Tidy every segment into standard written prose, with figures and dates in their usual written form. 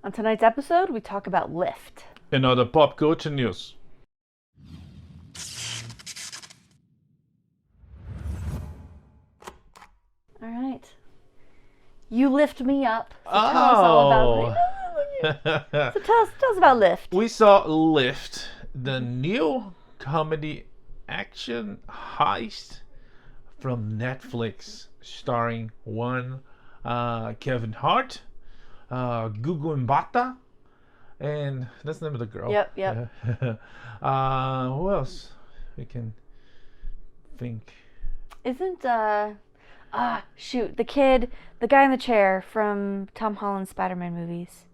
On tonight's episode, we talk about Lyft. And other pop culture news. All right. You lift me up. So tell us all about it. So tell us about Lyft. We saw Lyft, the new comedy action heist from Netflix, starring one Kevin Hart, Gugu Mbata, and that's the name of the girl. Yep. Who else we can think? Isn't the guy in the chair from Tom Holland's Spider-Man movies?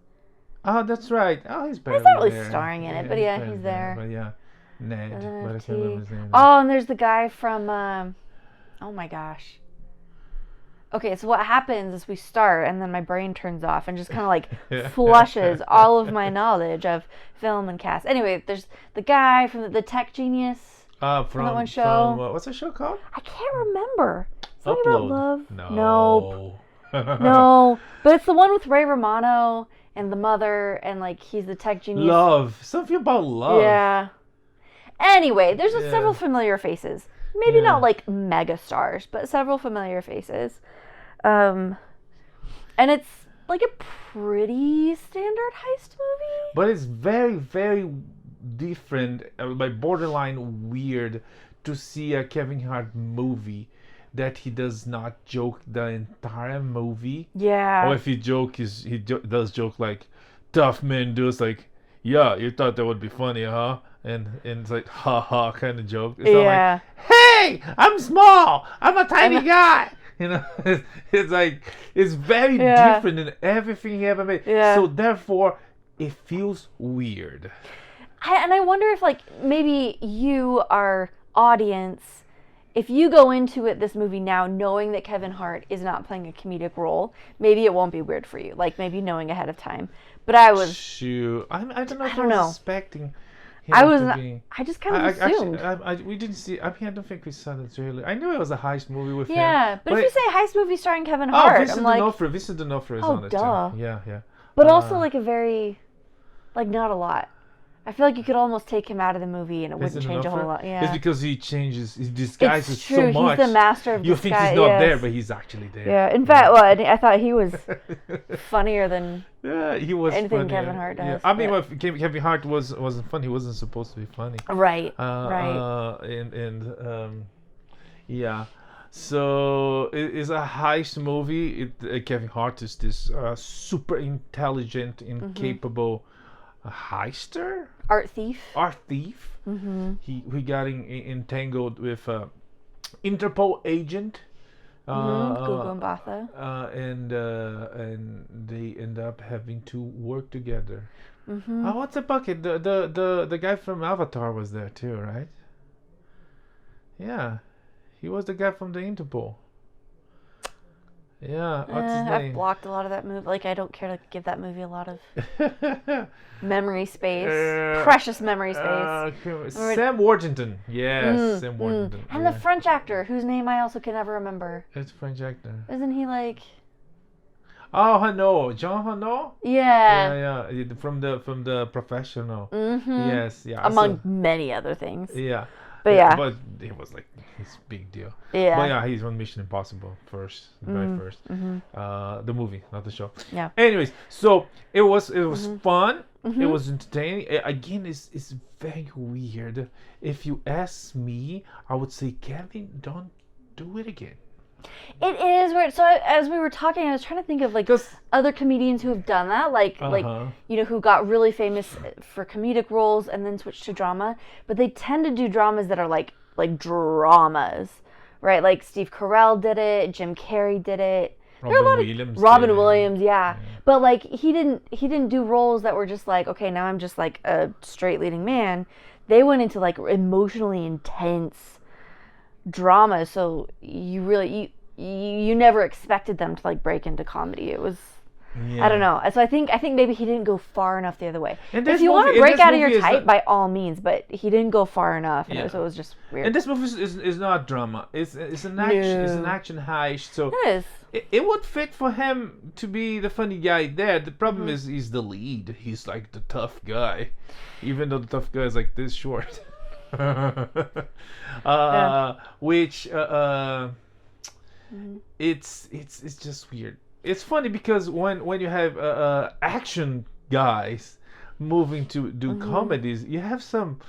Oh, that's right. Oh, he's barely He's not really there. starring in it, but yeah, he's there. But yeah, Ned. But I can't remember his name. Oh, and there's the guy from, oh my gosh. Okay, so what happens is we start, and then my brain turns off and just kind of like flushes all of my knowledge of film and cast. Anyway, there's the guy from the Tech Genius from that one show. What's the show called? I can't remember. Something about love. No. Nope. No. But it's the one with Ray Romano and the mother, and like he's the tech genius. Love. Something about love. Yeah. Anyway, there's several familiar faces. Maybe not like mega stars, but several familiar faces. And it's like a pretty standard heist movie. But it's very, very different, like borderline weird, to see a Kevin Hart movie that he does not joke the entire movie. Yeah. Or if he does joke like tough men do. It's like, yeah, you thought that would be funny, huh? And it's like ha ha kind of joke. It's not like, hey, I'm small, I'm a tiny guy. You know, it's like it's very different than everything he ever made. Yeah. So therefore, it feels weird. And I wonder if like maybe you, our audience, if you go into this movie now knowing that Kevin Hart is not playing a comedic role, maybe it won't be weird for you. Like maybe knowing ahead of time. But I was. Shoot, I don't know if I was expecting. I just kind of assumed. Actually, we didn't see. I mean, I don't think we saw the trailer. I knew it was a heist movie with him. Yeah, but if you say heist movie starring Kevin Hart, Vincent D'Onofrio is on it too. Yeah. But also like a very, like not a lot. I feel like you could almost take him out of the movie and it wouldn't change a whole lot. Yeah. It's because he disguises it's true. so much. He's the master of you disguise. think he's not there, but he's actually there. Yeah. In fact, I thought he was funnier than he was anything funnier. Kevin Hart does. Yeah. I mean, Kevin Hart wasn't funny. He wasn't supposed to be funny. Right. Yeah. So it's a heist movie. Kevin Hart is this super intelligent and capable heister. Art thief. Mm-hmm. He got entangled with Interpol agent. Google and Batha. And they end up having to work together. Mm-hmm. What's the bucket? The guy from Avatar was there too, right? Yeah, he was the guy from the Interpol. Yeah, what's his name? I've blocked a lot of that movie. Like, I don't care to give that movie a lot of memory space. Precious memory space. Sam Worthington. Yes, Sam Worthington. And the French actor, whose name I also can never remember. It's a French actor. Isn't he like... Oh, Hano. Jean Hano? Yeah. Yeah. From the Professional. Mm-hmm. Yes, yeah. Among many other things. Yeah. But yeah. But it was like his big deal. Yeah. But yeah, he's on Mission Impossible very first. Mm-hmm. The movie, not the show. Yeah. Anyways, so it was fun. Mm-hmm. It was entertaining. Again, it's very weird. If you ask me, I would say, Kevin, don't do it again. It is weird. So as we were talking, I was trying to think of like other comedians who have done that, like who got really famous for comedic roles and then switched to drama. But they tend to do dramas that are like dramas, right? Like Steve Carell did it, Jim Carrey did it. Robin Williams, yeah. But like he didn't do roles that were just like, okay, now I'm just like a straight leading man. They went into like emotionally intense drama, so you never expected them to like break into comedy. It was I don't know. So I think maybe he didn't go far enough the other way. If you want to break out of your type, by all means, but he didn't go far enough, so it was just weird. And this movie is not drama. It's an action. It's an action heist. So it is. It would fit for him to be the funny guy there. The problem is he's the lead. He's like the tough guy, even though the tough guy is like this short. Which it's just weird. It's funny because when you have action guys moving to do comedies, you have some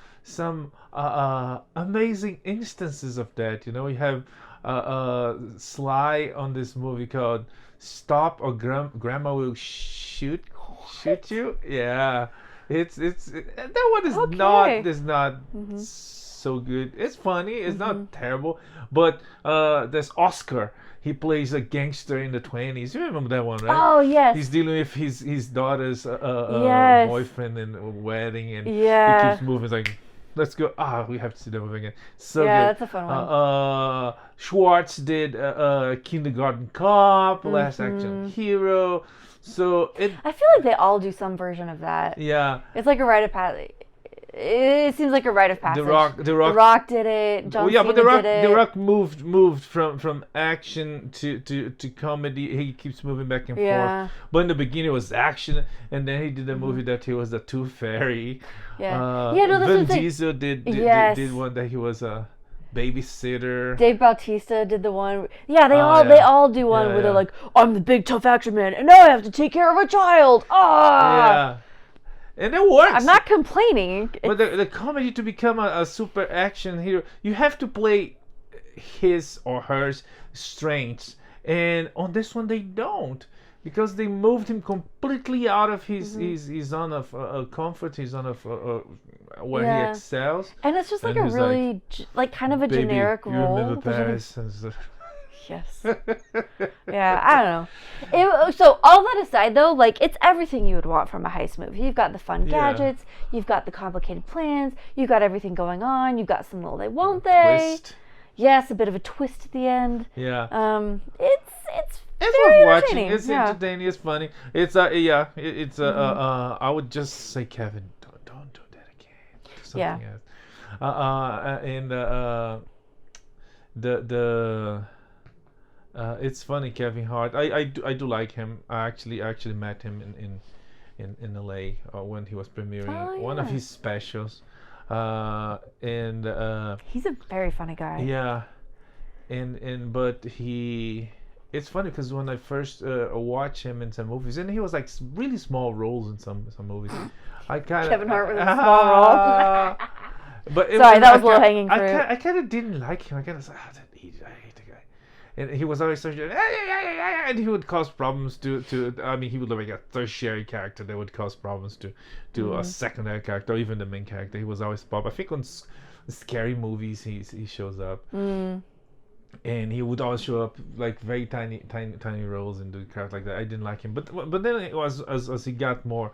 amazing instances of that. You have Sly on this movie called Stop or Grandma Will Shoot You. Yeah, that one is not so good. It's funny. It's not terrible. But there's Oscar. He plays a gangster in the 20s. You remember that one, right? Oh, yes. He's dealing with his daughter's boyfriend in a wedding, and he keeps moving. It's like, let's go. We have to see that movie again. So good. That's a fun one. Schwartz did Kindergarten Cop, Last Action Hero. So I feel like they all do some version of that. Yeah. It's like a rite of passage. It seems like a rite of passage. The Rock did it. John Cena but did it. The Rock moved from action to comedy. He keeps moving back and forth. But in the beginning it was action, and then he did a movie that he was the Tooth Fairy. Vin Diesel did one that he was a babysitter. Dave Bautista did the one. Yeah, they all do one where they're like, I'm the big tough action man, and now I have to take care of a child. Yeah. And it works. I'm not complaining. But the comedy, to become a super action hero, you have to play his or her strengths. And on this one, they don't. Because they moved him completely out of his zone of comfort, his zone of where he excels. And it's just like a really, kind of a generic role. You remember Paris? Yes. Yeah, I don't know. So all that aside, though, it's everything you would want from a heist movie. You've got the fun gadgets, you've got the complicated plans, you've got everything going on, you've got some little they won't they. Twist. Yes, a bit of a twist at the end. Yeah. It's worth watching. It's entertaining. It's funny. It's I would just say, Kevin, don't do that again. Do something else. And it's funny, Kevin Hart. I do like him. I actually met him in LA when he was premiering one of his specials. He's a very funny guy. Yeah, but it's funny because when I first watched him in some movies, and he was like really small roles in some movies. Kevin Hart with a small role. But that was low hanging fruit. I kind of didn't like him. I kind of said, I hate the guy. And he was always such and he would cause problems to I mean, he would look like a tertiary character that would cause problems to a secondary character or even the main character. He was always Bob. I think on scary movies he shows up. And he would always show up like very tiny roles and do crap like that. I didn't like him. But then it was as he got more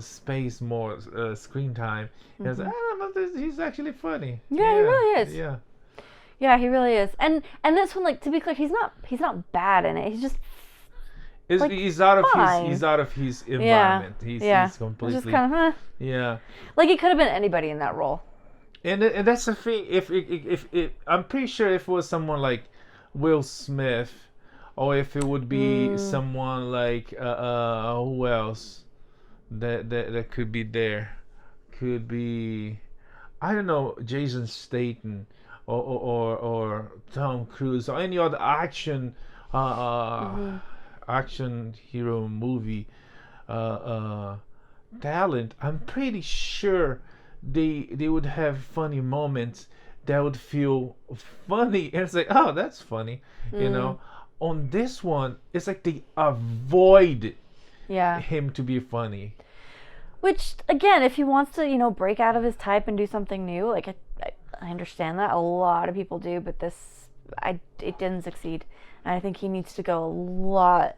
space, more screen time, I was like, I don't know, he's actually funny. Yeah, he really is. Yeah. Yeah, he really is. And this one, to be clear, he's not bad in it. He's just he's out of his environment. He's completely just kind of yeah. He could have been anybody in that role. And that's the thing. If I'm pretty sure if it was someone like Will Smith, or if it would be someone like who else that could be there, could be, I don't know, Jason Statham. Or Tom Cruise or any other action hero movie talent, I'm pretty sure they would have funny moments that would feel funny, and it's like, oh, that's funny, On this one, it's like they avoid him to be funny. Which, again, if he wants to, break out of his type and do something new, I understand that. A lot of people do, but it didn't succeed. And I think he needs to go a lot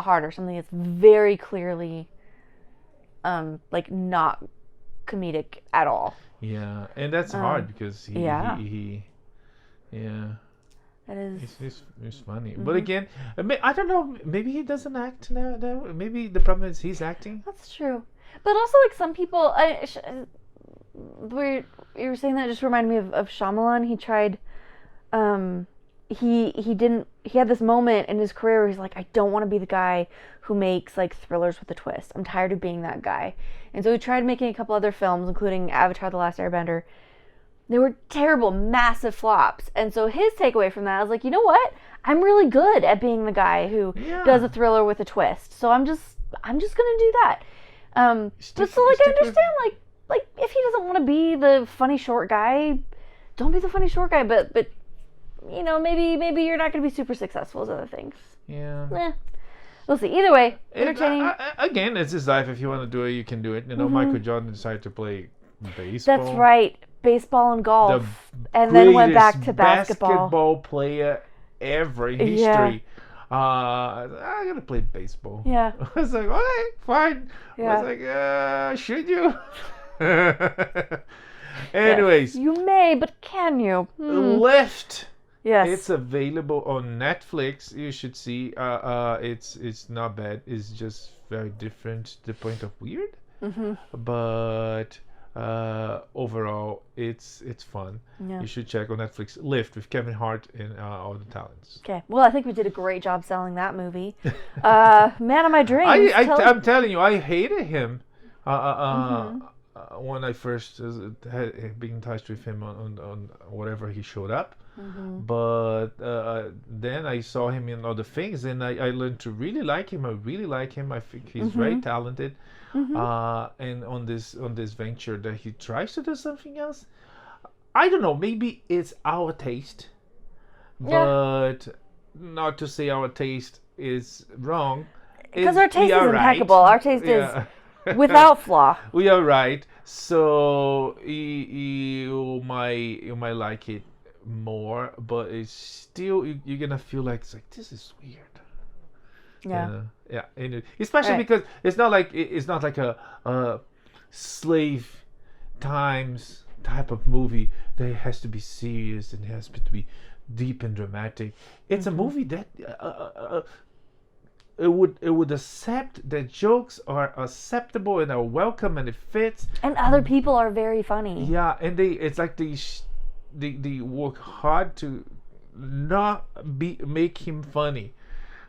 harder. Something that's very clearly, not comedic at all. Yeah, and that's hard because he It is. It's funny. But again, I don't know. Maybe he doesn't act now. Maybe the problem is he's acting. That's true. But also, like, some people, you were saying that just reminded me of Shyamalan. He tried, he had this moment in his career where he's like, I don't want to be the guy who makes, like, thrillers with a twist. I'm tired of being that guy. And so he tried making a couple other films, including Avatar: The Last Airbender. They were terrible, massive flops. And so his takeaway from that was like, you know what? I'm really good at being the guy who does a thriller with a twist. So I'm just gonna do that. But so, like, I understand, like if he doesn't want to be the funny short guy, don't be the funny short guy. But you know, maybe you're not gonna be super successful as other things. Yeah. We'll see. Either way, entertaining. Again, it's his life. If you want to do it, you can do it. You know, Michael Jordan decided to play baseball. That's right. Baseball and golf, and then went back to basketball player ever in history. I gotta play baseball. Yeah. I was like, okay, fine. Yeah. I was like, should you? Anyways. Yes, you may, but can you? Lift. Yes. It's available on Netflix. You should see. It's not bad. It's just very different to the point of weird. But overall, it's fun. Yeah. You should check on Netflix. Lift with Kevin Hart and all the talents. Okay. Well, I think we did a great job selling that movie. Man of my dreams. I'm telling you, I hated him. When I first had been in touch with him on whatever he showed up. But then I saw him in other things, and I learned to really like him. I really like him. I think he's very talented. And on this venture that he tries to do something else, I don't know. Maybe it's our taste, but not to say our taste is wrong. Because our taste is impeccable. Right. Our taste is without flaw. We are right. So you might like it more, but it's still you're gonna feel like it's like this is weird. And especially because it's not like a slave times type of movie that has to be serious and has to be deep and dramatic. It's a movie that it would accept that jokes are acceptable and are welcome and it fits. And other people are very funny. Yeah, and they work hard to not make him funny,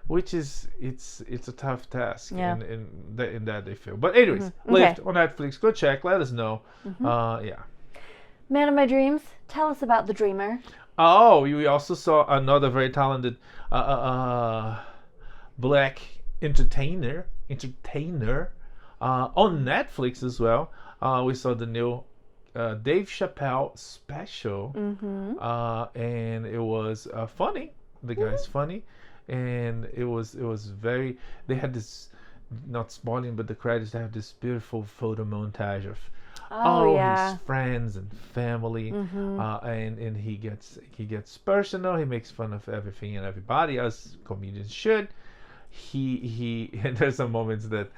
which is it's a tough task. In that they feel. But anyways, Lift on Netflix. Go check. Let us know. Man of my dreams. Tell us about the Dreamer. Oh, we also saw another very talented black entertainer on Netflix as well. We saw the new Dave Chappelle special, and it was funny. The guy's funny, and it was very. They had this, not spoiling, but the credits have this beautiful photo montage of his friends and family, and he gets personal. He makes fun of everything and everybody, as comedians should. He and there's some moments that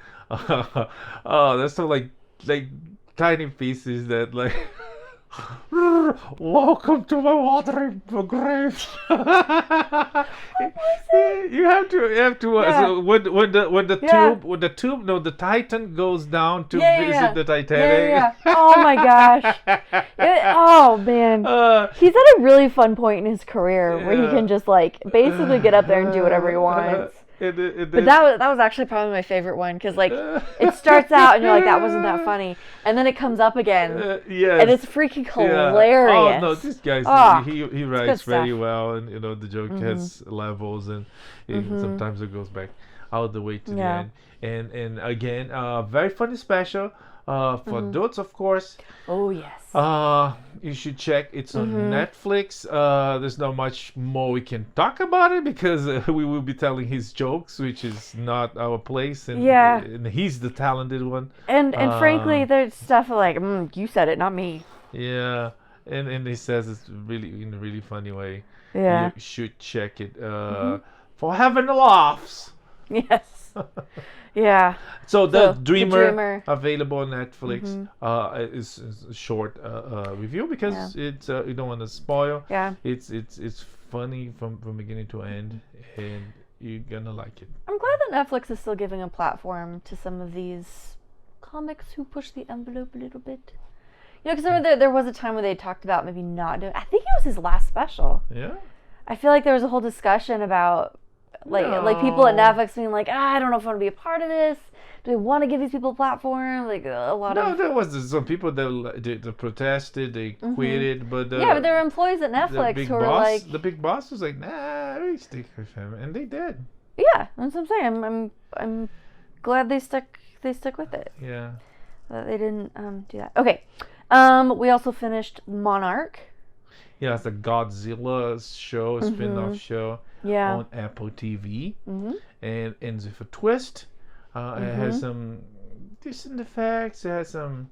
there's some like tiny pieces that like welcome to my watering grave. You have to so when the tube the Titan goes down to visit the Titanic. Oh my gosh. Oh man. He's at a really fun point in his career where he can just like basically get up there and do whatever he wants. But that was actually probably my favorite one because like it starts out and you're like that wasn't that funny, and then it comes up again, and it's freaking hilarious. Oh no, this guy's he writes very well, and the joke has levels, and sometimes it goes back all the way to the end. And again, very funny special. For adults, of course. Oh yes. You should check. It's on Netflix. There's not much more we can talk about it because we will be telling his jokes, which is not our place. And he's the talented one. And frankly, there's stuff like you said it, not me. Yeah, and he says it's really in a really funny way. Yeah. You should check it. For having laughs. Yes. Yeah. So the Dreamer available on Netflix is a short review because it's you don't want to spoil. Yeah. It's funny from beginning to end, and you're gonna like it. I'm glad that Netflix is still giving a platform to some of these comics who push the envelope a little bit. You know, because there was a time where they talked about maybe not doing. I think it was his last special. Yeah. I feel like there was a whole discussion about like people at Netflix being like, I don't know if I want to be a part of this. Do we want to give these people a platform? Like a lot of. No, there was some people that protested, they quitted, but but there were employees at Netflix who were like, the big boss was like, nah, we stick with him, and they did. Yeah, that's what I'm saying. I'm glad they stuck with it. Yeah. That they didn't do that. Okay. We also finished Monarch. Yeah, it's a Godzilla show, spin-off show on Apple TV, and ends with a twist. It has some decent effects. It has some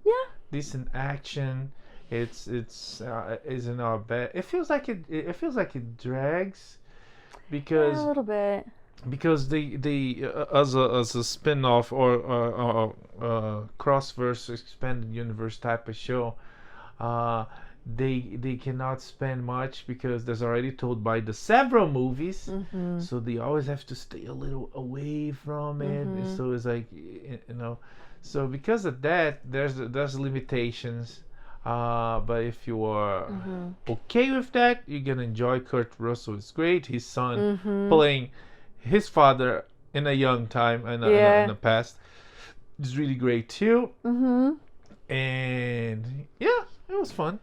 decent action. It's isn't all bad. It feels like it drags because a little bit. Because they as a spin-off or cross-verse expanded universe type of show, they cannot spend much because there's already told by the several movies, so they always have to stay a little away from it. So it's like, so because of that, there's limitations. But if you are okay with that, you're gonna enjoy. Kurt Russell is great. His son playing his father in a young time in the past is really great too. And yeah, it was fun.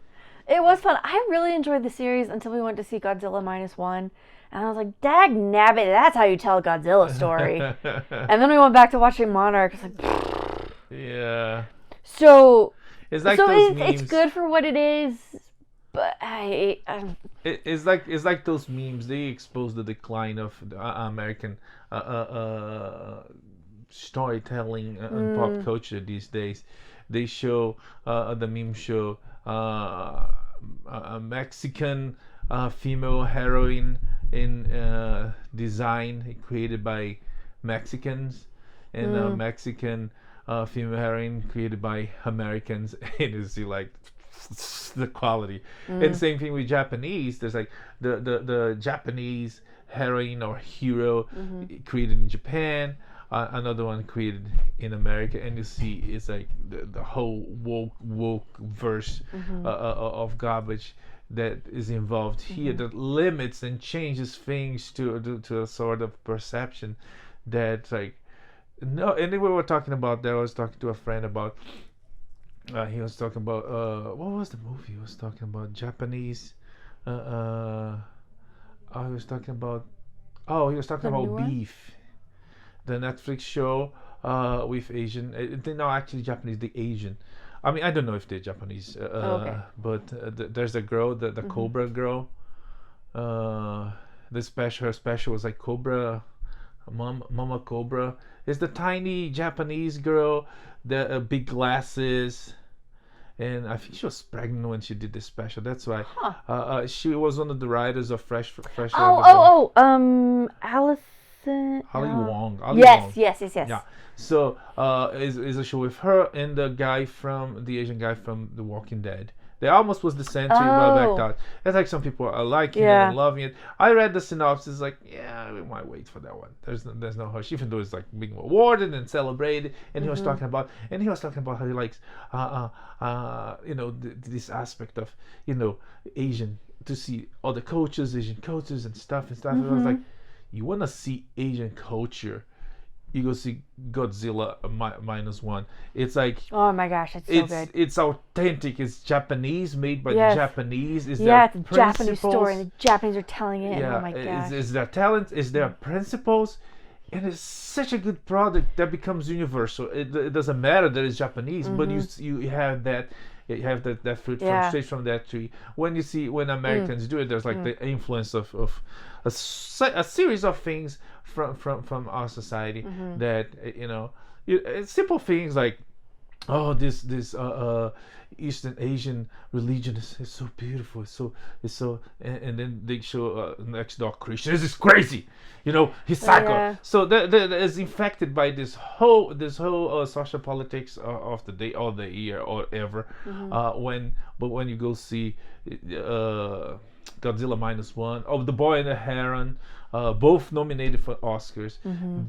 It was fun. I really enjoyed the series until we went to see Godzilla -1. And I was like, dag nabbit, that's how you tell a Godzilla story. And then we went back to watching Monarch. It's like, yeah. So it's like those memes. It's good for what it is, but it's like those memes. They expose the decline of American storytelling and pop culture these days. They show the meme show a Mexican female heroine in design created by Mexicans, and a Mexican female heroine created by Americans, and you see like the quality. And same thing with Japanese. There's like the Japanese heroine or hero created in Japan, another one created in America, and you see it's like the whole woke verse of garbage that is involved here that limits and changes things to a sort of perception that like no. And we were talking about that. I was talking to a friend about. He was talking about what was the movie he was talking about? Japanese. He was talking about. Oh, he was talking about Beef, the Netflix show with Asian. No, actually Japanese. The Asian. I mean, I don't know if they're Japanese, but there's a girl, the Cobra girl. Her special was like Cobra, Mama Cobra. It's the tiny Japanese girl, the big glasses, and I think she was pregnant when she did this special. That's why. She was one of the writers of Fresh. Allison. Ali Wong. Yes. Yeah. So is a show with her and the Asian guy from The Walking Dead. They almost was the same too, but I backed out. It's like some people are liking it and loving it. I read the synopsis, like, yeah, we might wait for that one. There's no hush, even though it's like being awarded and celebrated. And he was talking about how he likes, this aspect of, Asian, to see all the Asian cultures and stuff. And I was like, you want to see Asian culture, you go see Godzilla -1. It's like, oh my gosh, it's so good. It's authentic. It's Japanese, made by the Japanese. It's a Japanese story, and the Japanese are telling it. Yeah, oh my gosh, it's their talent, it's their principles, and it's such a good product that becomes universal. It doesn't matter that it's Japanese, but you have that. You have that fruit straight from that tree. When Americans do it, there's like the influence of a series of things from our society that simple things like, oh, this Eastern Asian religion is so beautiful. It's so and then they show next door Christian. This is crazy, he's psycho. Yeah. So that is infected by this whole social politics of the day or the year or ever. When you go see the Godzilla -1. Oh, The Boy and the Heron, both nominated for Oscars.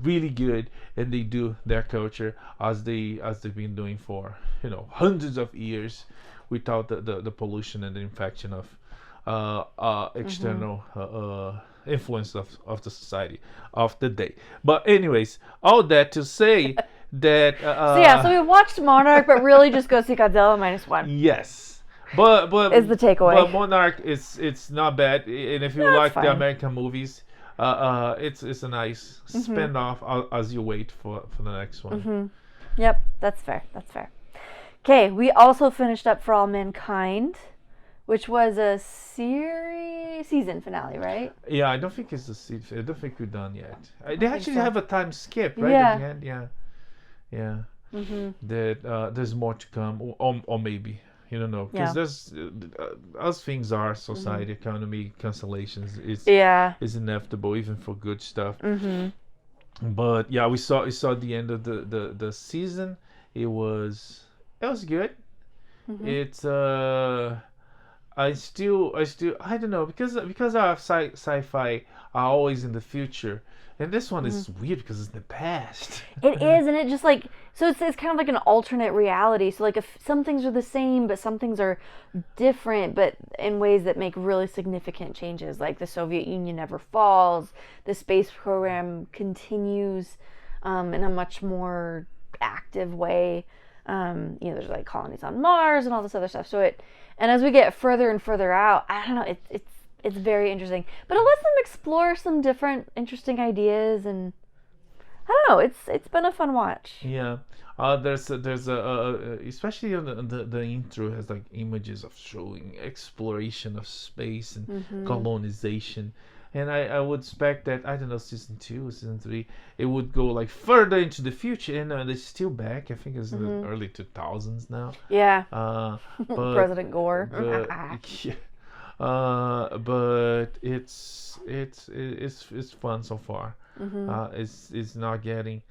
Really good, and they do their culture as they've been doing for hundreds of years, without the pollution and the infection of external influence of the society of the day. But anyways, all that to say that. So we watched Monarch, but really just go see Godzilla -1. Yes. But is the takeaway. But Monarch it's not bad, and if you like the American movies, it's a nice spin-off as you wait for the next one. Yep, that's fair. Okay, we also finished up For All Mankind, which was a season finale, right? Yeah, I don't think it's the season. I don't think we're done yet. They actually have a time skip, right? At the end, yeah. That there's more to come, or maybe. You don't know, because there's as things are, society, economy, cancellations is inevitable, even for good stuff. But yeah, we saw the end of the season. It was good. It's I don't know, because our sci-fi are always in the future. And this one is weird because it's in the past. It is, and it just so it's kind of like an alternate reality. So if some things are the same, but some things are different, but in ways that make really significant changes. Like the Soviet Union never falls, the space program continues in a much more active way. There's colonies on Mars and all this other stuff. And as we get further and further out, I don't know, it's very interesting, but it lets them explore some different interesting ideas, and I don't know, it's been a fun watch. Yeah, there's a especially on the intro has images of showing exploration of space and colonization, and I would expect that, I don't know, season 2 or season 3 it would go further into the future, and they're still back. I think it's in the early 2000s now. Yeah. But, President Gore. But it's fun so far. It's not getting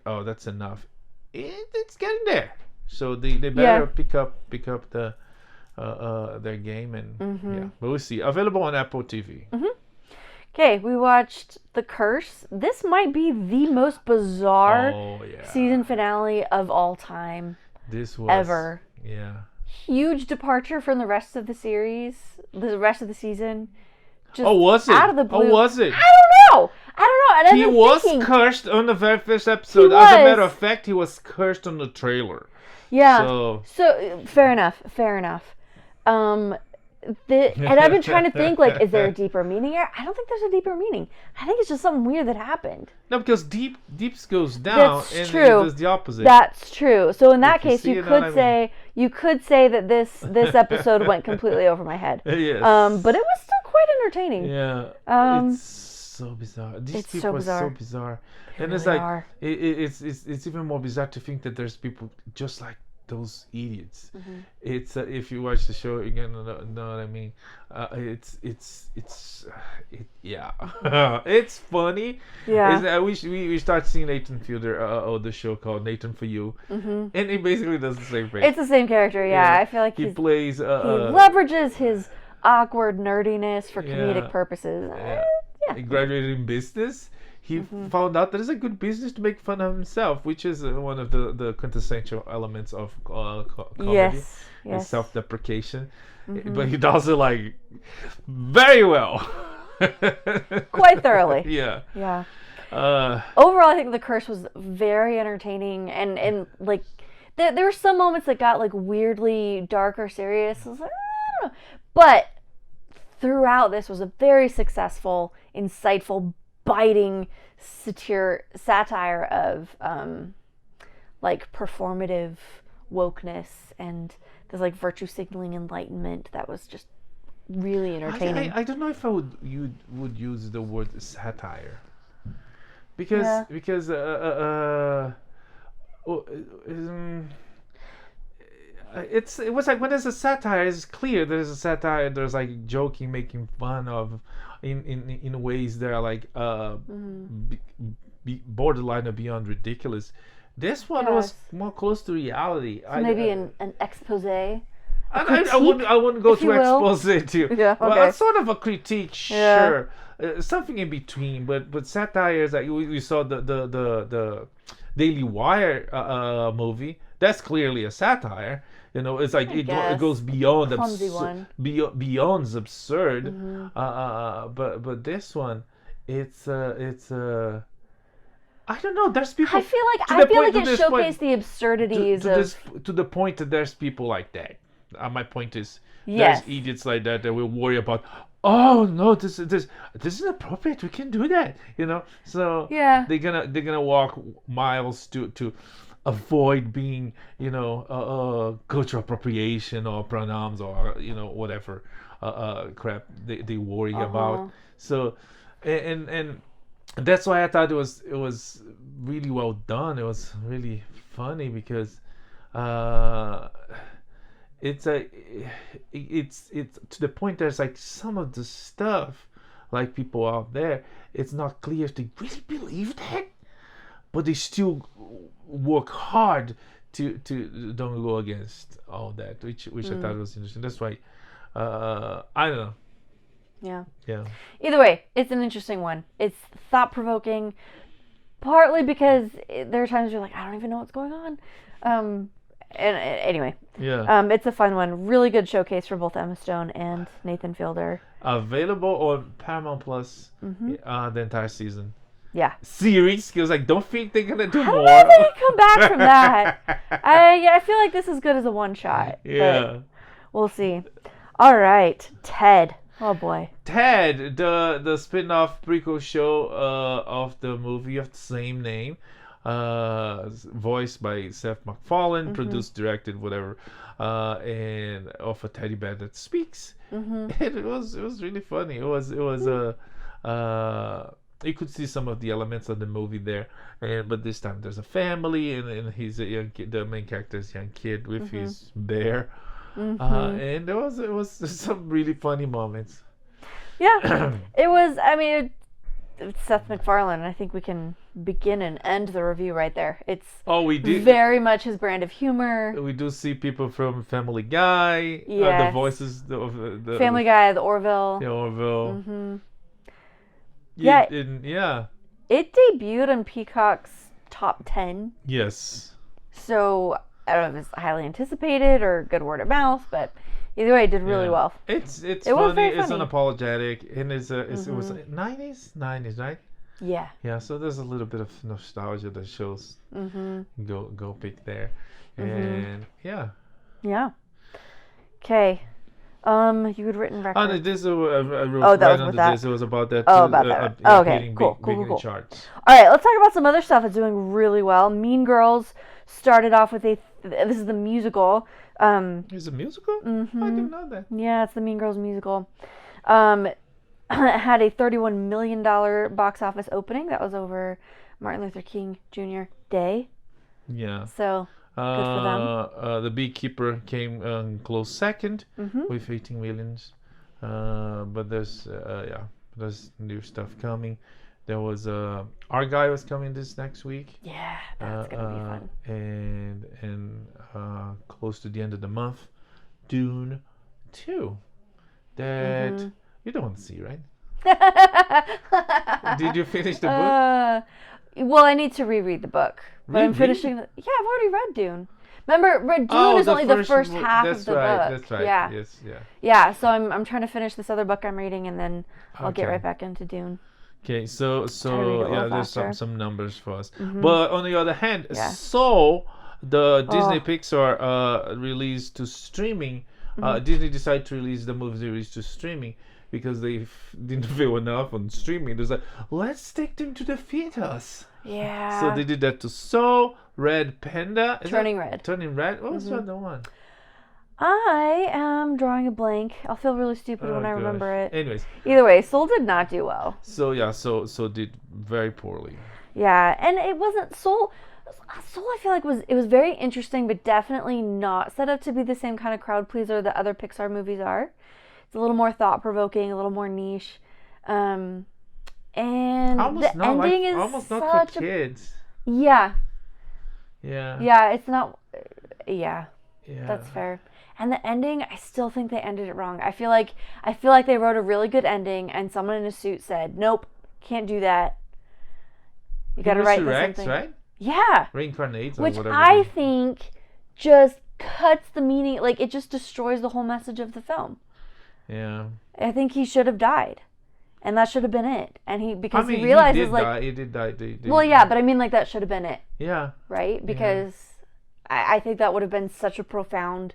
oh, that's enough. It's getting there. So they better pick up the their game, and but we'll see. Available on Apple TV. Okay, we watched The Curse. This might be the most bizarre season finale of all time. This was ever. Yeah. Huge departure from the rest of the series, the rest of the season. Just was it? Out of the blue. Was it? I don't know. And he was cursed on the very first episode. As a matter of fact, he was cursed on the trailer. Yeah. So fair enough. And I've been trying to think, is there a deeper meaning here? I don't think there's a deeper meaning. I think it's just something weird that happened. No, because deep goes down, and it does the opposite. That's true. So in that case, you could say that this episode went completely over my head. Yes. But it was still quite entertaining. Yeah. It's so bizarre. These people are so bizarre, and it's it's even more bizarre to think that there's people just like those idiots. It's if you watch the show again, know what I mean. It's funny. Yeah. We start seeing Nathan Fielder the show called Nathan for You, and he basically does the same thing. It's the same character. Yeah, I feel like he plays. He leverages his awkward nerdiness for comedic purposes. He graduated in business. He found out that it's a good business to make fun of himself, which is one of the quintessential elements of comedy. Yes. Self-deprecation. But he does it very well. Quite thoroughly. Yeah. Yeah. Overall, I think The Curse was very entertaining, and there were some moments that got weirdly dark or serious. I was I don't know. But throughout, this was a very successful, insightful, biting satire of performative wokeness and this virtue signaling enlightenment that was just really entertaining. I don't know if I would use the word satire because it was when there's a satire, it's clear there's a satire. There's joking, making fun of, in ways that are borderline or beyond ridiculous. This one was more close to reality. So maybe an expose I wouldn't go too explicit too. Yeah, okay. Well, it's sort of a critique, sure. Something in between, but satire is like we saw the Daily Wire movie. That's clearly a satire. You know, it's like it goes beyond beyond absurd. Mm-hmm. But this one, it's I don't know. There's people. I feel like it showcased the absurdities to the point that there's people like that. My point is, there's idiots like that will worry about. Oh no, this is inappropriate. We can't do that. You know. So they're gonna walk miles to avoid being, you know, cultural appropriation or pronouns or, you know, whatever crap they worry about. So and that's why I thought it was really well done. It was really funny because it's to the point there's like some of the stuff, like people out there, it's not clear if they really believe that, but they still work hard to don't go against all that, which I thought was interesting. That's why I don't know. Yeah. Either way, it's an interesting one. It's thought-provoking, partly because there are times you're like, I don't even know what's going on. And anyway, it's a fun one. Really good showcase for both Emma Stone and Nathan Fielder. Available on Paramount Plus the entire season. Yeah. Series. He was like, don't think they're gonna do more. I don't know if they come back from that. I feel like this is good as a one shot. Yeah. We'll see. All right, Ted. Oh boy. Ted, the spin-off prequel show of the movie of the same name, voiced by Seth MacFarlane, produced, directed, whatever, and of a teddy bear that speaks. And it was really funny. It was you could see some of the elements of the movie there, but this time there's a family, and he's a young kid. The main character is a young kid with his bear. And it was some really funny moments. Yeah, it was. I mean, it's Seth MacFarlane. I think we can begin and end the review right there. It's we did very much his brand of humor. We do see people from Family Guy. The voices of the Family Guy, the Orville. The Orville. It debuted on Peacock's top 10. Yes. So I don't know if it's highly anticipated or good word of mouth, but either way, it did really well. It's funny. It's unapologetic, and it was 90s, right? Yeah. Yeah. So there's a little bit of nostalgia that shows. Go pick there, and yeah. Okay. You had written record. Oh, this I wrote that right was with under that. this. It was about that. About that. Okay. Cool. Charts. All right. Let's talk about some other stuff that's doing really well. Mean Girls started off with this is the musical. It's a musical? I didn't know that. Yeah, it's the Mean Girls musical. It had a $31 million box office opening. That was over Martin Luther King Jr. Day. Yeah. So good for them. The Beekeeper came close second with 18 millions. But there's new stuff coming. There was Argyle was coming this next week. Yeah, that's gonna be fun. And close to the end of the month, Dune 2. That you don't want to see, right? Did you finish the book? Well, I need to reread the book, but I'm finishing. I've already read Dune. Remember, Dune is only the first half of the book. That's right. Yeah. Yes. Yeah. Yeah. So I'm trying to finish this other book I'm reading, and then I'll get right back into Dune. Okay, so there's some numbers for us. But on the other hand, so the Disney Pixar released to streaming. Disney decided to release the movie series to streaming because they didn't feel enough on streaming. They was like, let's take them to the theaters. Yeah. So they did that to Soul, Red Panda. Turning Red. What was the other one? I am drawing a blank. I'll feel really stupid when I remember it. Anyways. Either way, Soul did not do well. So Soul did very poorly. Yeah, and it wasn't Soul. Soul, I feel like it was very interesting, but definitely not set up to be the same kind of crowd pleaser that other Pixar movies are. It's a little more thought provoking, a little more niche, and the ending is almost not for kids. Yeah. Yeah. Yeah, it's not. Yeah. That's fair. And the ending, I still think they ended it wrong. I feel like they wrote a really good ending, and someone in a suit said, "Nope, can't do that. You got to write something." Right? Yeah. Reincarnates, or which whatever. I think just cuts the meaning. Like, it just destroys the whole message of the film. Yeah. I think he should have died. And that should have been it. And he realizes, he did die. Well, yeah, but I mean, like, that should have been it. Yeah. Right? Because I think that would have been such a profound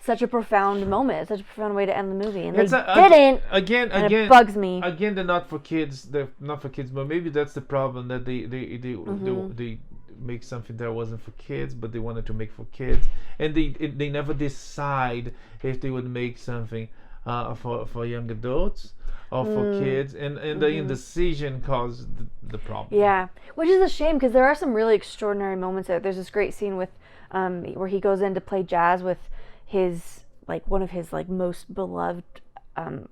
moment, such a profound way to end the movie, and they didn't. Again, it bugs me. Again, they're not for kids. They're not for kids, but maybe that's the problem, that they make something that wasn't for kids, but they wanted to make for kids, and they never decide if they would make something for young adults or for kids, and the indecision caused the problem. Yeah, which is a shame, because there are some really extraordinary moments there. There's this great scene with where he goes in to play jazz with his, like, one of his, like, most beloved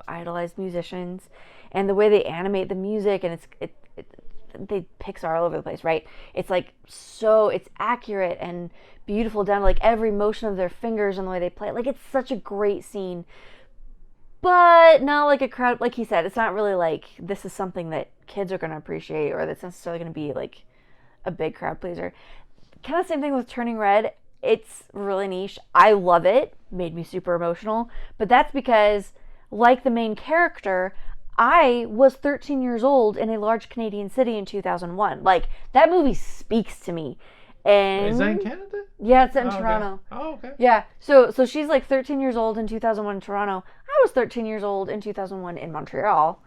idolized musicians, and the way they animate the music, and they Pixar all over the place, right? It's like, so it's accurate and beautiful down to, like, every motion of their fingers and the way they play. Like, it's such a great scene, but not like a crowd. Like he said, it's not really like this is something that kids are going to appreciate, or that's necessarily going to be like a big crowd pleaser. Kind of same thing with Turning Red. It's really niche. I love it. Made me super emotional. But that's because, like the main character, I was 13 years old in a large Canadian city in 2001. Like, that movie speaks to me. And is that in Canada? Yeah, it's set in Toronto. Okay. Oh, okay. Yeah. So she's like 13 years old in 2001 in Toronto. I was 13 years old in 2001 in Montreal,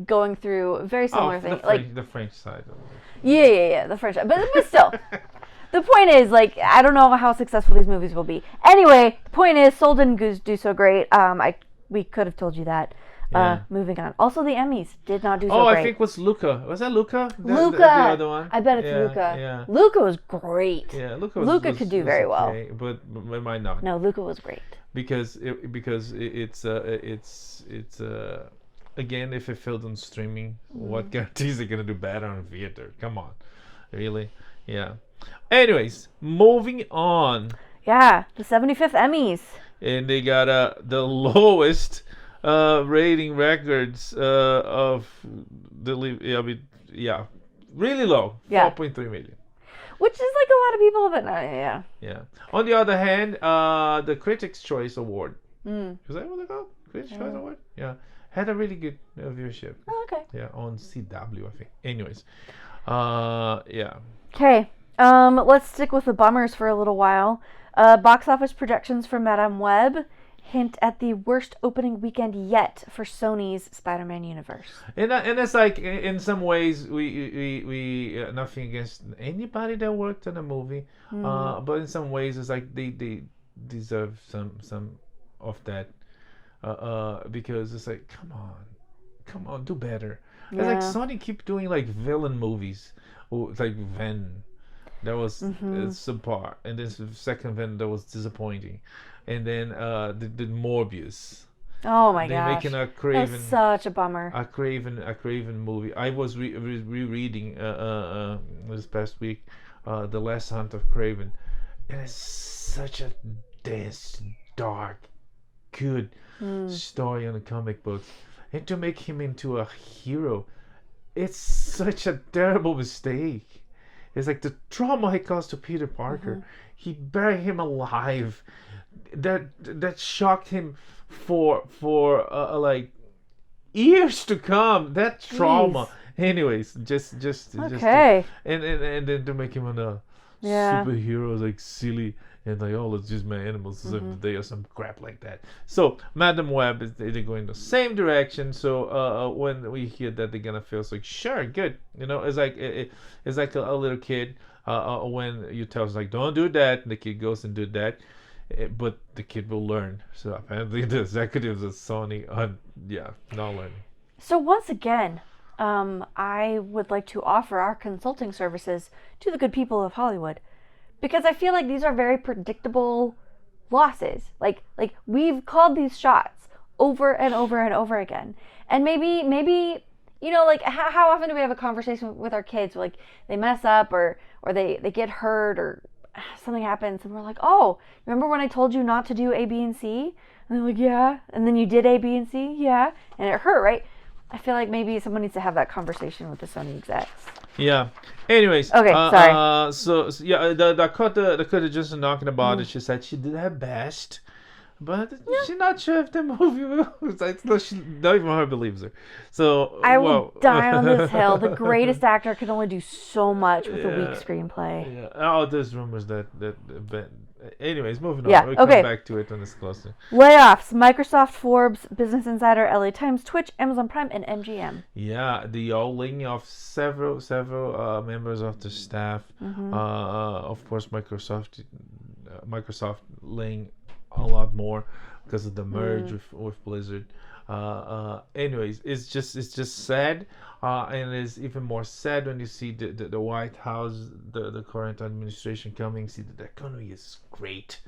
going through a very similar thing. The French side of it. Yeah, the French side. But still. The point is, like, I don't know how successful these movies will be. Anyway, the point is, Soul didn't do so great. We could have told you that. Yeah. Moving on. Also, the Emmys did not do so great. I think it was Luca. Was that Luca? Luca. The other one? I bet it's Luca. Yeah. Luca was great. Yeah, Luca could do very well. But it might not. No, Luca was great. Because it's again, if it failed on streaming, what guarantees they're gonna do better on theater? Come on, really? Yeah. Anyways, moving on. Yeah, the 75th Emmys. And they got the lowest rating records of really low, 4.3 million. Which is like a lot of people, but yeah. Yeah. On the other hand, the Critics' Choice Award. Is that what they call it? Critics' Choice Award? Yeah. Had a really good viewership. Oh, okay. Yeah, on CW, I think. Anyways. Yeah. Okay. Let's stick with the bummers for a little while. Box office projections for Madame Web hint at the worst opening weekend yet for Sony's Spider-Man universe. And it's like, in some ways, we nothing against anybody that worked on a movie, but in some ways it's like they deserve some of that, because it's like, come on, do better. Yeah. It's like Sony keep doing like villain movies, like Venom. That was subpar, and then the second Venom that was disappointing, and then the Morbius. Oh my gosh! They're making a Craven. That's such a bummer. A Craven movie. I was rereading this past week, The Last Hunt of Craven, and it's such a dense, dark, good story on the comic books, and to make him into a hero, it's such a terrible mistake. It's like the trauma he caused to Peter Parker. He buried him alive. That shocked him for like years to come. That trauma. Jeez. Anyways, just okay. And then to make him a superhero, like silly, and like, oh, let's use my animals to save the day or some crap like that. So Madame Web they're going the same direction. So when we hear that, they're gonna feel like, sure, good. You know, it's like it's like a little kid when you tell us like, don't do that, and the kid goes and do that, but the kid will learn. So apparently the executives at Sony are not learning. So once again, I would like to offer our consulting services to the good people of Hollywood. Because I feel like these are very predictable losses. Like we've called these shots over and over and over again. And maybe you know, like how often do we have a conversation with our kids? Like they mess up or they get hurt, or something happens and we're like, oh, remember when I told you not to do A, B, and C? And they're like, yeah. And then you did A, B, and C? Yeah. And it hurt, right? I feel like maybe someone needs to have that conversation with the Sony execs. Yeah. Anyways. Okay, sorry. So yeah, Dakota just talking about it. She said she did her best, but she's not sure if the movie will. She not even her believes her. So I will die on this hill. The greatest actor can only do so much with a weak screenplay. Yeah. Oh, there's rumors that. Anyways, moving on. Yeah, We'll okay. come back to it when it's closer. Layoffs: Microsoft, Forbes, Business Insider, LA Times, Twitch, Amazon Prime, and MGM. Yeah, the laying off several members of the staff. Of course, Microsoft laying a lot more because of the merge with Blizzard. Anyways, it's just sad, and it's even more sad when you see the White House, the current administration coming. See that the economy is great,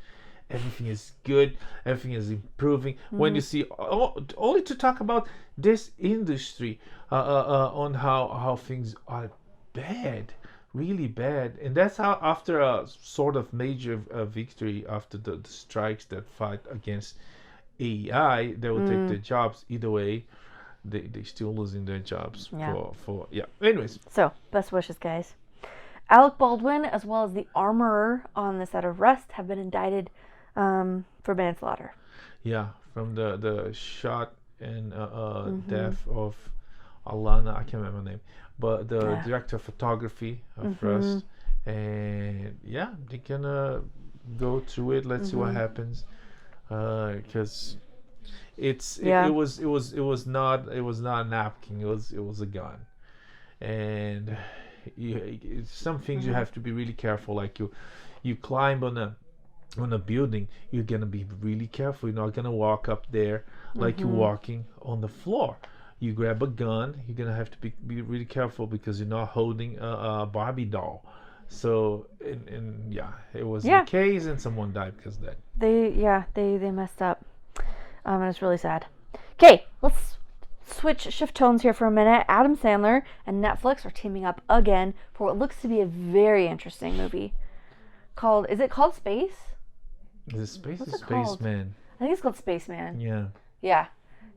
everything is good, everything is improving. When you see only to talk about this industry, on how things are bad, really bad, and that's how after a sort of major victory after the strikes that fight against AI, they will take their jobs. Either way, they still losing their jobs for anyways. So best wishes, guys. Alec Baldwin, as well as the armorer on the set of Rust, have been indicted for manslaughter. Yeah, from the shot and death of Alana, I can't remember her name, but the director of photography of Rust, and they're gonna go through it. Let's see what happens. Because it was not a napkin, it was a gun, and some things you have to be really careful. Like you climb on a building, you're gonna be really careful. You're not gonna walk up there like you're walking on the floor. You grab a gun, you're gonna have to be really careful because you're not holding a Barbie doll. So it was the case, and someone died because of that. They messed up, and it's really sad. Okay, let's shift tones here for a minute. Adam Sandler and Netflix are teaming up again for what looks to be a very interesting movie. Is it called Space? Is it Spaceman? I think it's called Spaceman. Yeah. Yeah,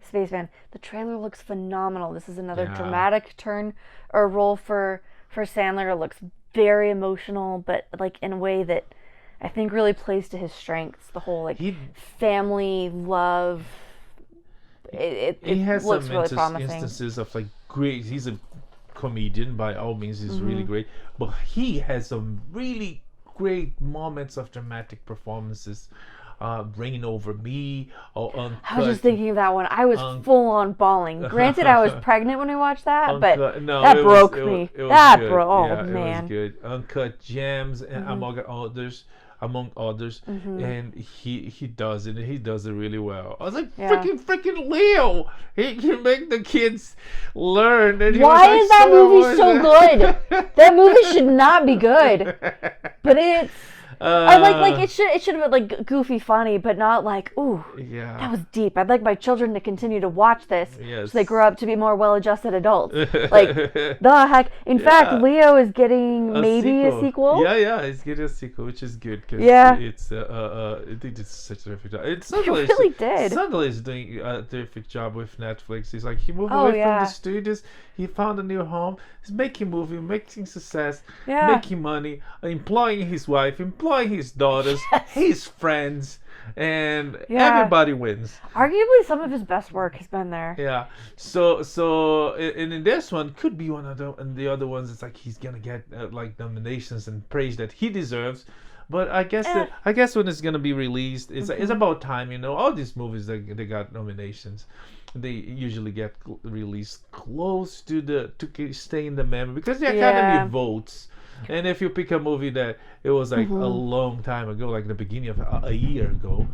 Spaceman. The trailer looks phenomenal. This is another dramatic turn or role for Sandler. It looks very emotional, but like in a way that I think really plays to his strengths. The whole family love. It has looks some really promising. instances of great. He's a comedian by all means. He's really great, but he has some really great moments of dramatic performances. Bringing Over Me, or Uncut. I was just thinking of that one. I was full on bawling. Granted, I was pregnant when we watched that, but that broke me. That broke. Oh man, it was good. Uncut Gems, and among others, and he does it. And he does it really well. I was like, freaking Leo! He can make the kids learn. And why is that movie so good? That movie should not be good, but it's. I like it should have been like goofy funny, but not like that was deep. I'd like my children to continue to watch this so they grow up to be more well-adjusted adults. Like the heck. In fact, Leo is getting a sequel. Yeah, he's getting a sequel, which is good because it's I think it's such a terrific job. He really did. Sandler is doing a terrific job with Netflix. He's like he moved away from the studios. He found a new home. He's making movie, making success, making money, employing his wife, employing his daughters, his friends, and everybody wins. Arguably, some of his best work has been there. Yeah. So in this one could be one of them, and the other ones it's like he's gonna get nominations and praise that he deserves. But I guess when it's gonna be released, it's about time. All these movies they got nominations. They usually get released close to stay in the memory because the Academy votes. And if you pick a movie that it was a long time ago, like the beginning of a year ago,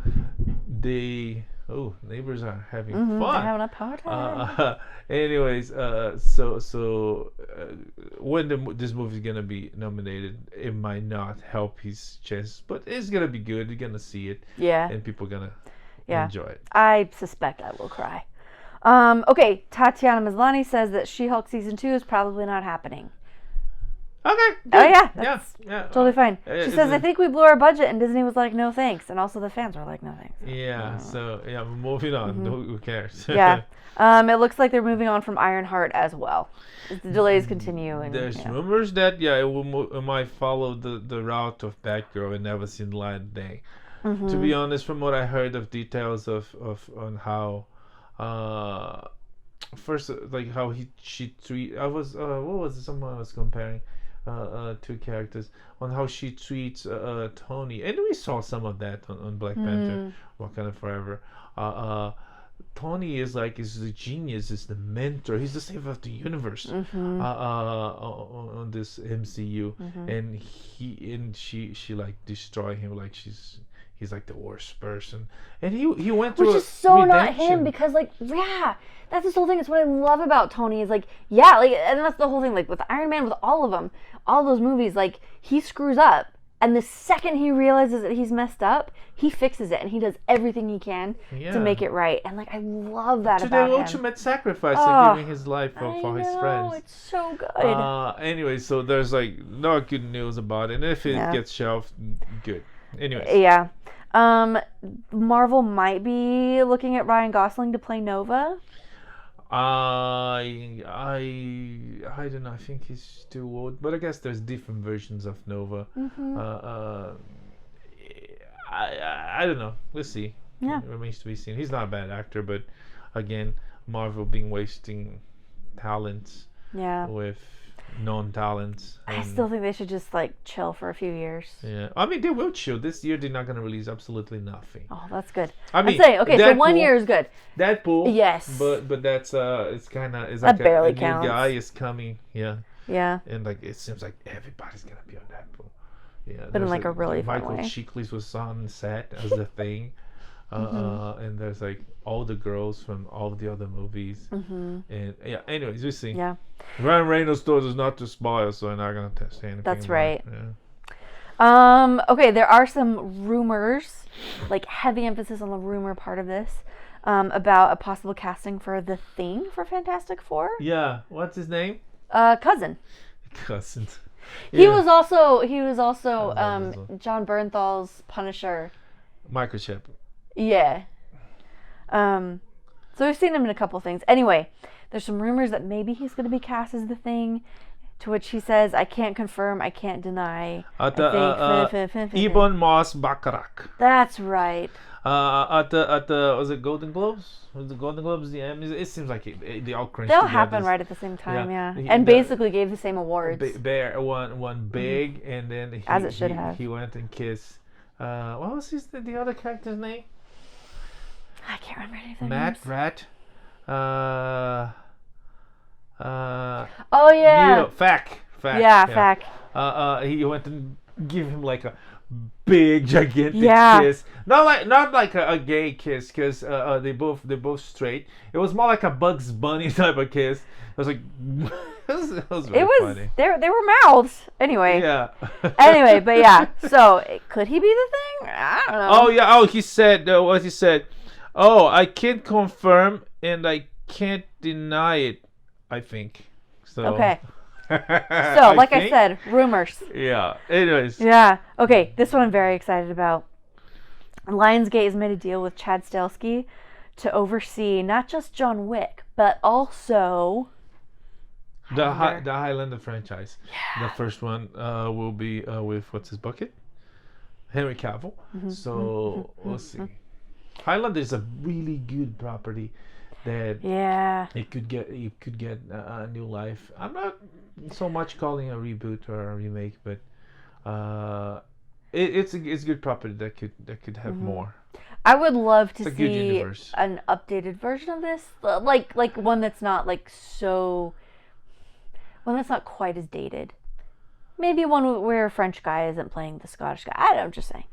neighbors are having fun. They're having a party. Anyways, when this movie is gonna be nominated, it might not help his chances, but it's gonna be good. You're gonna see it, and people are gonna enjoy it. I suspect I will cry. Okay, Tatiana Maslany says that She-Hulk season 2 is probably not happening. Okay. Good. Oh yeah, that's yeah. totally fine. She says, "I think we blew our budget," and Disney was like, "No thanks," and also the fans were like, "No thanks." Yeah. So yeah, moving on. Who cares? Yeah. It looks like they're moving on from Ironheart as well. The delays continue. And, there's rumors that it might follow the route of Batgirl and never seen the light of day. To be honest, from what I heard of details of on how, first like how she treat. I was what was it? Someone was comparing. Two characters on how she treats Tony, and we saw some of that on Black Panther, Wakanda Forever. Tony is the genius, is the mentor, he's the savior of the universe on this MCU, and she like destroy him like he's like the worst person, and he went through which is so redemption. not him, because that's this whole thing. It's what I love about Tony is and that's the whole thing, like with Iron Man, with all of them, all those movies, like he screws up, and the second he realizes that he's messed up, he fixes it, and he does everything he can to make it right, and like I love that about him. To the ultimate sacrifice of giving his life for his friends. It's so good. Anyway, so there's like no good news about it, and if it gets shelved, good. Anyways. Yeah. Marvel might be looking at Ryan Gosling to play Nova. I don't know. I think he's too old, but I guess there's different versions of Nova. I don't know. We'll see. Yeah. It remains to be seen. He's not a bad actor, but again, Marvel being wasting talents with non-talents. I still think they should just like chill for a few years. Yeah, I mean they will chill. This year they're not going to release absolutely nothing. Oh, that's good. I mean, okay, so 1 year is good. Deadpool. Yes. But that's it's kind of that like barely a new counts. guy is coming. Yeah. Yeah. And like it seems like everybody's gonna be on Deadpool. Yeah. But in like a really fun Michael way. Chiklis was on set as the thing. And there's like all the girls from all the other movies, and anyways, we see. Yeah. Ryan Reynolds told us not to spoil, so we're not gonna say anything. That's about right. It. Yeah. Okay, there are some rumors, like heavy emphasis on the rumor part of this, about a possible casting for the Thing for Fantastic Four. Yeah. What's his name? Cousin. Cousin. He was also John Bernthal's Punisher. Microchip. Yeah. So we've seen him in a couple things. Anyway, there's some rumors that maybe he's going to be cast as the Thing, to which he says, "I can't confirm, I can't deny." Ebon Moss Baccarat. That's right. At the was it Golden Globes? Was the Golden Globes the Emmys? It seems like they all crunched They'll together. happen right at the same time, and basically gave the same awards. Bear won big, and then as it should have. He went and kissed. What was the other character's name? I can't remember any of their Matt names. Rat. Oh yeah. Fack. Yeah, Fack. He went and give him like a big gigantic kiss. Not like a gay kiss, because they both straight. It was more like a Bugs Bunny type of kiss. I was like, it was really funny. They were mouths anyway. Yeah. Anyway, but yeah. So could he be the Thing? I don't know. Oh yeah. Oh, he said what he said. Oh, I can't confirm and I can't deny it. I think so. Okay. So, like I said, rumors. Yeah. Anyways. Yeah. Okay, this one I'm very excited about. Lionsgate has made a deal with Chad Stahelski to oversee not just John Wick, but also the Highlander franchise. Yeah. The first one will be with what's his bucket? Henry Cavill. So we'll see. Highlander is a really good property that it could get a new life. I'm not so much calling a reboot or a remake, but it's a good property that could have more. I would love to It's a good see universe. an updated version of this, like one that's not one that's not quite as dated. Maybe one where a French guy isn't playing the Scottish guy. I don't know, I'm just saying.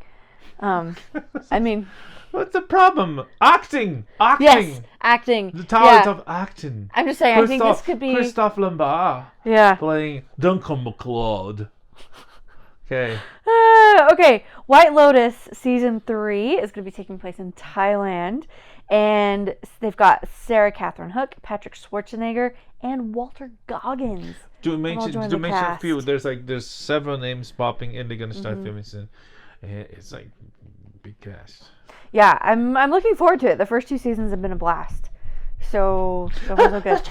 I mean, what's the problem? Acting. Yes, acting. The talent of acting. I'm just saying. I think this could be Christophe Lambert. Yeah. Playing Duncan MacLeod. Okay. Okay. White Lotus season 3 is going to be taking place in Thailand, And they've got Sarah Catherine Hook, Patrick Schwarzenegger, and Walter Goggins. To mention a few, there's several names popping, and they're gonna start filming soon. And it's like big cast. Yeah, I'm looking forward to it. The first 2 seasons have been a blast. So good.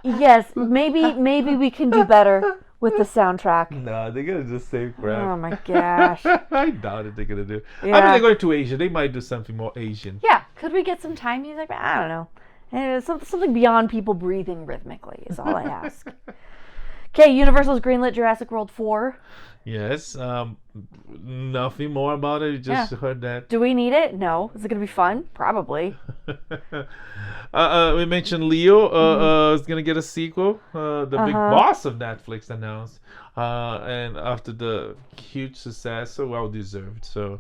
Yes, maybe we can do better with the soundtrack. No, they're gonna just save crap. Oh my gosh. I doubt it they're gonna do. Yeah. I mean, they're going to Asia. They might do something more Asian. Yeah, could we get some Thai music? I don't know. Something beyond people breathing rhythmically is all I ask. Okay, Universal's greenlit Jurassic World 4. Yes. Nothing more about it. You just heard that. Do we need it? No. Is it going to be fun? Probably. We mentioned Leo is going to get a sequel. The big boss of Netflix announced. And after the huge success, so well deserved. So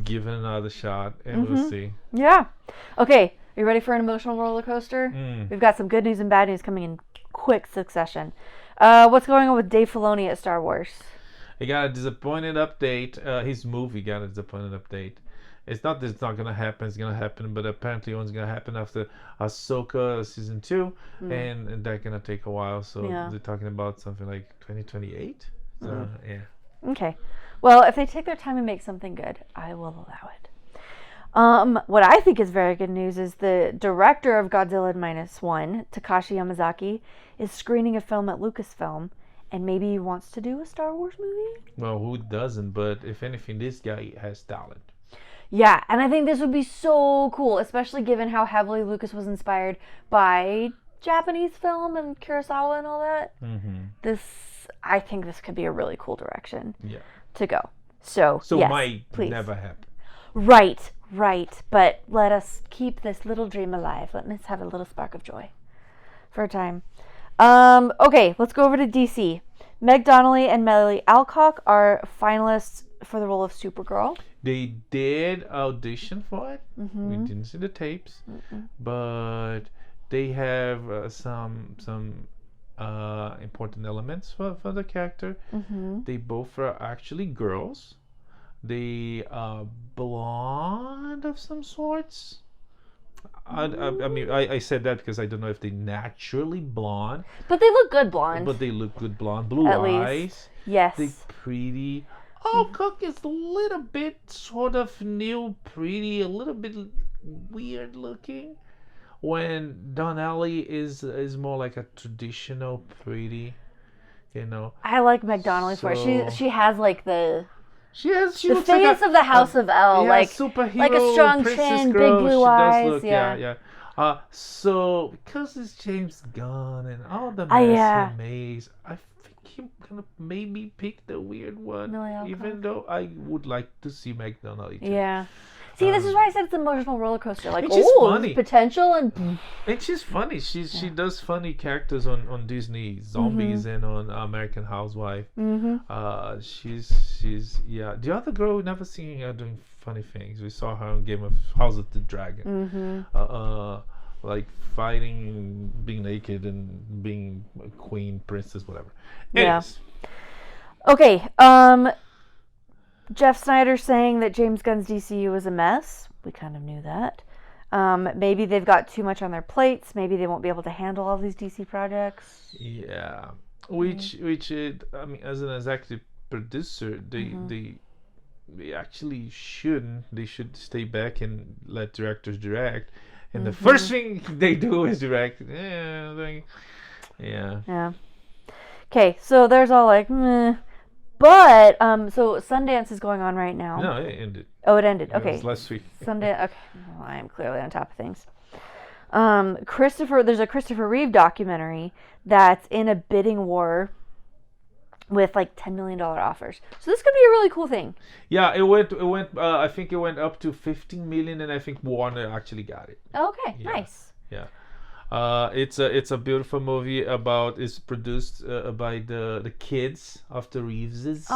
give it another shot and we'll see. Yeah. Okay. Are you ready for an emotional roller coaster? We've got some good news and bad news coming in quick succession. What's going on with Dave Filoni at Star Wars? He got a disappointed update. His movie got a disappointed update. It's not that it's not going to happen. It's going to happen, but apparently one's going to happen after Ahsoka season 2, and that's going to take a while. So they're talking about something like 2028. So yeah. Okay. Well, if they take their time and make something good, I will allow it. What I think is very good news is the director of Godzilla -1, Takashi Yamazaki, is screening a film at Lucasfilm, and maybe he wants to do a Star Wars movie. Well, who doesn't? But if anything, this guy has talent. Yeah, and I think this would be so cool, especially given how heavily Lucas was inspired by Japanese film and Kurosawa and all that. I think this could be a really cool direction to go. So yes, might please. Never happen. Right. But let us keep this little dream alive. Let us have a little spark of joy for a time. Okay, let's go over to DC. Meg Donnelly and Melanie Alcock are finalists for the role of Supergirl. They did audition for it. We didn't see the tapes, but they have some important elements for the character. They both are actually girls. They are blonde of some sorts. I mean, I said that because I don't know if they're naturally blonde. But they look good blonde. But they look good blonde. Blue At eyes. least. Yes. They're pretty. Alcock is a little bit sort of new, pretty, a little bit weird looking. When Donnelly is more like a traditional pretty, you know. I like Meg Donnelly for it. She has like the the face of the House of L, like superhero, like a strong chin, big blue eyes. So because it's James Gunn and all the mess he made, I think he's gonna maybe pick the weird one. Even though I would like to see Meg Donnelly too. Yeah. See, this is why I said it's an emotional roller coaster. Like, funny. Potential and she's funny. She does funny characters on Disney Zombies and on American Housewife. She's the other girl we never seen her doing funny things. We saw her on Game of House of the Dragon. Like fighting, being naked, and being a queen, princess, whatever. Anyways. Okay. Jeff Snyder saying that James Gunn's DCU is a mess. We kind of knew that. Maybe they've got too much on their plates. Maybe they won't be able to handle all these DC projects. Yeah, which I mean, as an executive producer, they actually shouldn't. They should stay back and let directors direct. And the first thing they do is direct. Yeah. Okay, so there's all like, meh. But, so Sundance is going on right now. No, it ended. Oh, it ended. Okay. It was last week. Sundance, okay. Well, I am clearly on top of things. There's a Christopher Reeve documentary that's in a bidding war with like $10 million offers. So this could be a really cool thing. Yeah, it went. I think it went up to 15 million, and I think Warner actually got it. Okay, nice. Yeah. It's a beautiful movie it's produced by the kids of the Reeveses.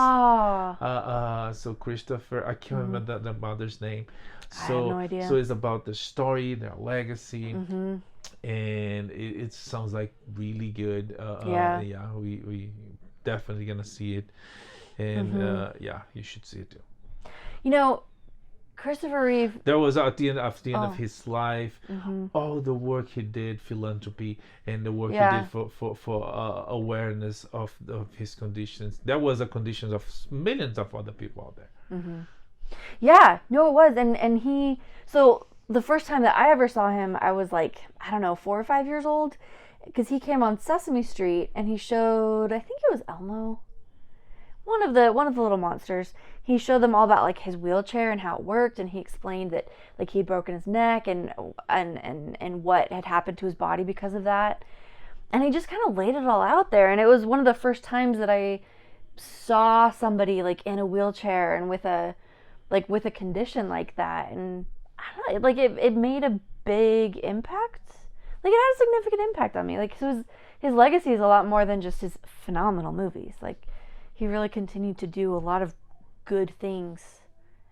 So Christopher, I can't remember the mother's name. I have no idea. So it's about the story, their legacy, and it sounds like really good. We definitely gonna see it, and you should see it too. You know, Christopher Reeve. There was at the end of his life, all the work he did, philanthropy, and the work he did for awareness of his conditions. That was the conditions of millions of other people out there. Mm-hmm. Yeah, no, it was, and he. So the first time that I ever saw him, I was like, I don't know, 4 or 5 years old, because he came on Sesame Street and he showed, I think it was Elmo. One of the little monsters. He showed them all about like his wheelchair and how it worked, and he explained that like he'd broken his neck and what had happened to his body because of that. And he just kind of laid it all out there, and it was one of the first times that I saw somebody like in a wheelchair and with a condition like that, and I don't know, like it made a big impact. Like it had a significant impact on me. Like his legacy is a lot more than just his phenomenal movies. Like he really continued to do a lot of good things.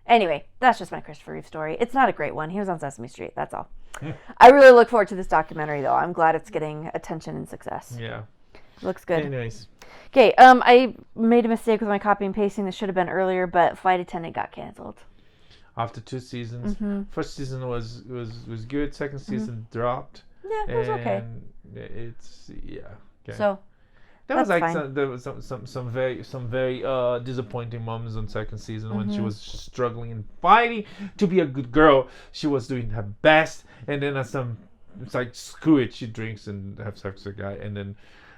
Anyway, that's just my Christopher Reeve story. It's not a great one. He was on Sesame Street. That's all. I really look forward to this documentary, though. I'm glad it's getting attention and success. Yeah. Looks good. Anyways. Okay, I made a mistake with my copy and pasting. This should have been earlier, but Flight Attendant got canceled. After 2 seasons. First season was good. Second season dropped. Yeah, it was okay. It's, yeah. Okay. So... There was some very disappointing moments on second season when she was struggling and fighting to be a good girl. She was doing her best, and then it's like screw it, she drinks and have sex with a guy,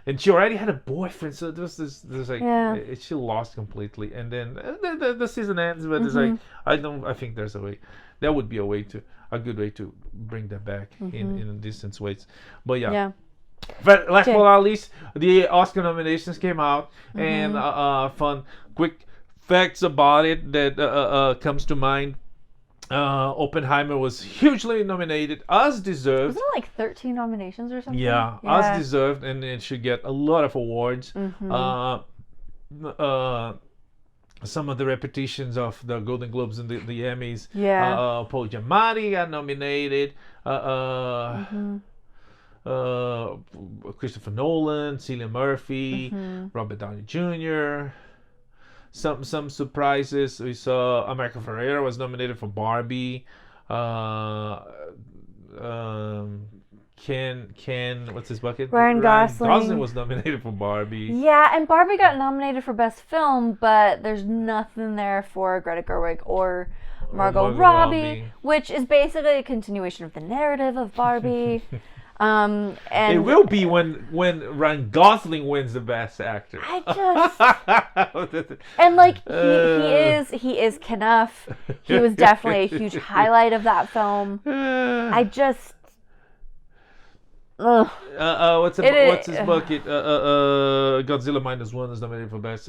and she already had a boyfriend, so there's like she lost completely, and then the season ends, but it's like I think there's a way, there would be a good way to bring that back in decent ways, but yeah. But last but not least, the Oscar nominations came out, and fun, quick facts about it that comes to mind. Oppenheimer was hugely nominated, as deserved. Wasn't it like 13 nominations or something? Yeah, as deserved, and it should get a lot of awards. Some of the repetitions of the Golden Globes and the Emmys. Yeah. Paul Giamatti got nominated. Christopher Nolan, Cillian Murphy, Robert Downey Jr. Some surprises. We saw America Ferrera was nominated for Barbie. Ken, what's his bucket? Ryan Gosling was nominated for Barbie. Yeah, and Barbie got nominated for Best Film, but there's nothing there for Greta Gerwig or Margot Robbie, which is basically a continuation of the narrative of Barbie. And it will be when Ryan Gosling wins the Best Actor. And like he is Knuff. He was definitely a huge highlight of that film. What's his bucket? Godzilla -1 is nominated for Best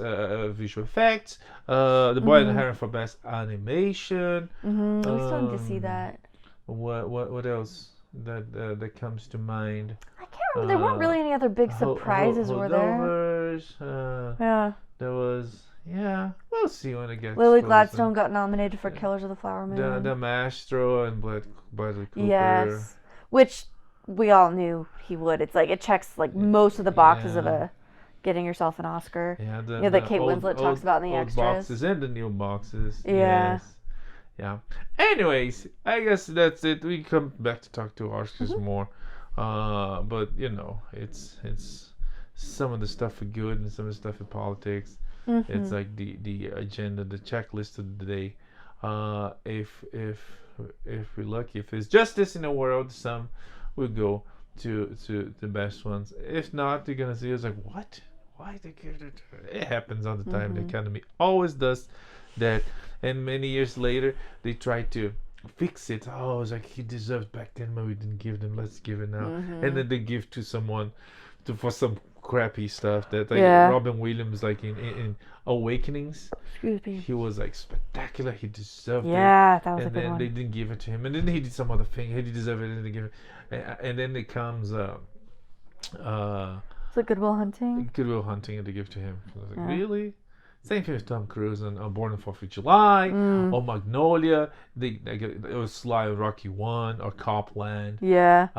Visual Effects. The Boy and the Heron for Best Animation. We still need to see that. What else? That comes to mind. I can't remember. There weren't really any other big surprises, were there? There was. Yeah, we'll see when it gets. Lily Gladstone got nominated for Killers of the Flower Moon. The Maestro and Bradley Cooper. Yes, which we all knew he would. It's like it checks like most of the boxes of getting yourself an Oscar. Yeah, that Kate Winslet talks about in the extras. Boxes and the new boxes. Yeah. Yes. Yeah. Anyways, I guess that's it. We come back to talk to Oscars more, but it's some of the stuff for good and some of the stuff for politics. It's like the agenda, the checklist of the day. If we're lucky, if there's justice in the world, some will go to the best ones. If not, you're gonna see it's like what? Why they give it? It happens all the time. The Academy always does that. And many years later, they try to fix it. Oh, it's like he deserved back then, but we didn't give them. Let's give it now. And then they give to someone for some crappy stuff. That Robin Williams, like in Awakenings. Excuse me. He was like spectacular. He deserved it. Yeah, that was a good one. And then they didn't give it to him. And then he did some other thing. He deserved it, and they give it. And then it comes. Is it Good Will Hunting? Good Will Hunting, and they give to him. I was like, really? Same thing with Tom Cruise on Born on 4th of July, or Magnolia. It was Sly on Rocky 1 or Copland. Yeah.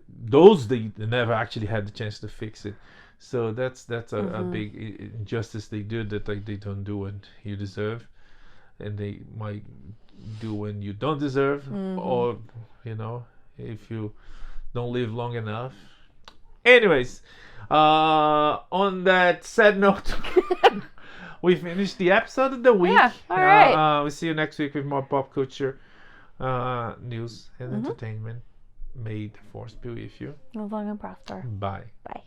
Those they never actually had the chance to fix it. So that's a big injustice they do that they don't do what you deserve. and they might do when you don't deserve, or if you don't live long enough. Anyways, on that sad note, we finished the episode of the week. Yeah, all right. We'll see you next week with more pop culture news and entertainment. May the force be with you. Live long and prosper. Bye. Bye.